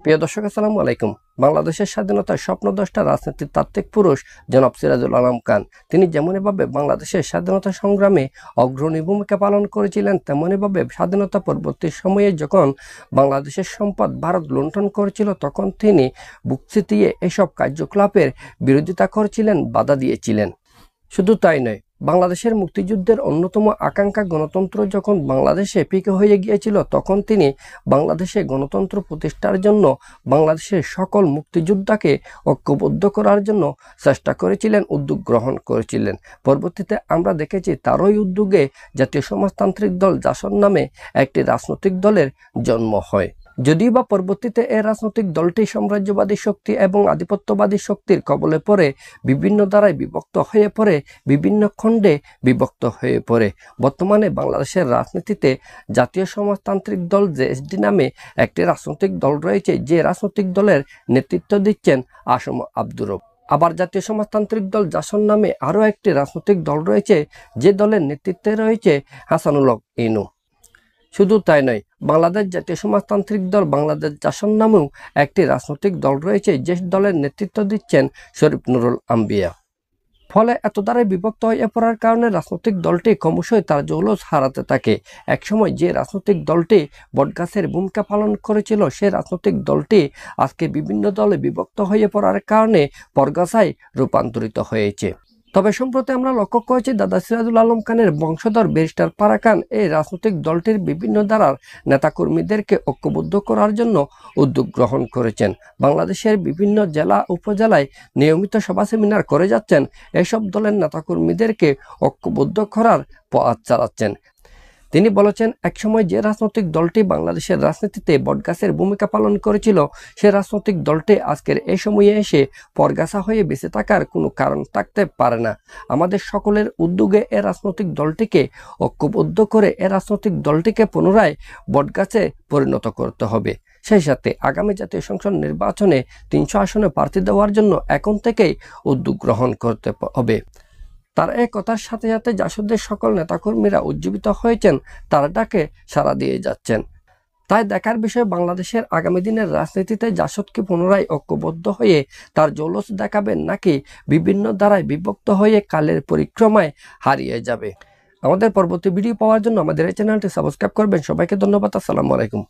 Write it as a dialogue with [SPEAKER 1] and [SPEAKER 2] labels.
[SPEAKER 1] প্রিয় দর্শক আসসালামু আলাইকুম। বাংলাদেশের স্বাধীনতার স্বপ্নদ্রষ্টা রাজনীতির তাত্ত্বিক পুরুষ জনাব সিরাজুল আলম খান, তিনি যেমনইভাবে বাংলাদেশের স্বাধীনতা সংগ্রামে অগ্রণী ভূমিকা পালন করেছিলেন, তেমনইভাবে স্বাধীনতা পরবর্তী সময়ে যখন বাংলাদেশের সম্পদ ভারত লুণ্ঠন করেছিল, তখন তিনি বুক চিতিয়ে এসব কার্যকলাপের বিরোধিতা করেছিলেন, বাধা দিয়েছিলেন। শুধু তাই নয়, বাংলাদেশের মুক্তিযুদ্ধের অন্যতম আকাঙ্ক্ষা গণতন্ত্র যখন বাংলাদেশে পিকে হয়ে গিয়েছিল, তখন তিনি বাংলাদেশে গণতন্ত্র প্রতিষ্ঠার জন্য বাংলাদেশের সকল মুক্তিযোদ্ধাকে ঐক্যবদ্ধ করার জন্য চেষ্টা করেছিলেন, উদ্যোগ গ্রহণ করেছিলেন। পরবর্তীতে আমরা দেখেছি তারই উদ্যোগে জাতীয় সমাজতান্ত্রিক দল জাসদ নামে একটি রাজনৈতিক দলের জন্ম হয়। যদিও বা পরবর্তীতে এই রাজনৈতিক দলটি সাম্রাজ্যবাদী শক্তি এবং আধিপত্যবাদী শক্তির কবলে পড়ে বিভিন্ন ধারায় বিভক্ত হয়ে পড়ে, বিভিন্ন খণ্ডে বিভক্ত হয়ে পড়ে। বর্তমানে বাংলাদেশের রাজনীতিতে জাতীয় সমাজতান্ত্রিক দল জেএসডি নামে একটি রাজনৈতিক দল রয়েছে, যে রাজনৈতিক দলের নেতৃত্ব দিচ্ছেন আসম আব্দুর রব। আবার জাতীয় সমাজতান্ত্রিক দল জাসদ নামে আরও একটি রাজনৈতিক দল রয়েছে, যে দলের নেতৃত্বে রয়েছে হাসানুল হক ইনু। শুধু তাই নয়, বাংলাদেশ জাতীয় সমাজতান্ত্রিক দল বাংলাদেশ জাসদ নামেও একটি রাজনৈতিক দল রয়েছে, যে দলের নেতৃত্ব দিচ্ছেন শরীফ নুরুল আম্বিয়া। ফলে এত দ্বারাই বিভক্ত হয়ে পড়ার কারণে রাজনৈতিক দলটি ক্রমশই তার জৌলুস হারাতে থাকে। একসময় যে রাজনৈতিক দলটি বটগাছের ভূমিকা পালন করেছিল, সে রাজনৈতিক দলটি আজকে বিভিন্ন দলে বিভক্ত হয়ে পড়ার কারণে পরগাছায় রূপান্তরিত হয়েছে। তবে সম্প্রতি আমরা লক্ষ্য করেছি দাদা সিরাজুল আলম খানের বংশধর ব্যারিস্টার ফারাক খান এই রাজনৈতিক দলটির বিভিন্ন ধারার নেতাকর্মীদেরকে ঐক্যবদ্ধ করার জন্য উদ্যোগ গ্রহণ করেছেন। বাংলাদেশের বিভিন্ন জেলা উপজেলায় নিয়মিত সভা সেমিনার করে যাচ্ছেন, এসব দলের নেতাকর্মীদেরকে ঐক্যবদ্ধ করার পথ চালাচ্ছেন। তিনি বলেছেন, একসময় যে রাজনৈতিক দলটি বাংলাদেশের রাজনীতিতে বটগাছের ভূমিকা পালন করেছিল, সে রাজনৈতিক দলটি আজকের এই সময়ে এসে পরগাছা হয়ে বেঁচে থাকার কোনো কারণ থাকতে পারে না। আমাদের সকলের উদ্যোগে এ রাজনৈতিক দলটিকে ঐক্যবদ্ধ করে এ রাজনৈতিক দলটিকে পুনরায় বটগাছে পরিণত করতে হবে। সেই সাথে আগামী জাতীয় সংসদ নির্বাচনে 300 আসনে প্রার্থী দেওয়ার জন্য এখন থেকেই উদ্যোগ গ্রহণ করতে হবে। তার এই কথার সাথে সাথে জাসদের সকল নেতাকর্মীরা উজ্জীবিত হয়েছেন, তারা ডাকে সাড়া দিয়ে যাচ্ছেন। তাই দেখার বিষয়, বাংলাদেশের আগামী দিনের রাজনীতিতে জাসদ কি পুনরায় ঐক্যবদ্ধ হয়ে তার জৌলুস দেখাবেন, নাকি বিভিন্ন ধারায় বিভক্ত হয়ে কালের পরিক্রমায় হারিয়ে যাবে। আমাদের পরবর্তী ভিডিও পাওয়ার জন্য আমাদের এই চ্যানেলটি সাবস্ক্রাইব করবেন। সবাইকে ধন্যবাদ। আসসালামু আলাইকুম।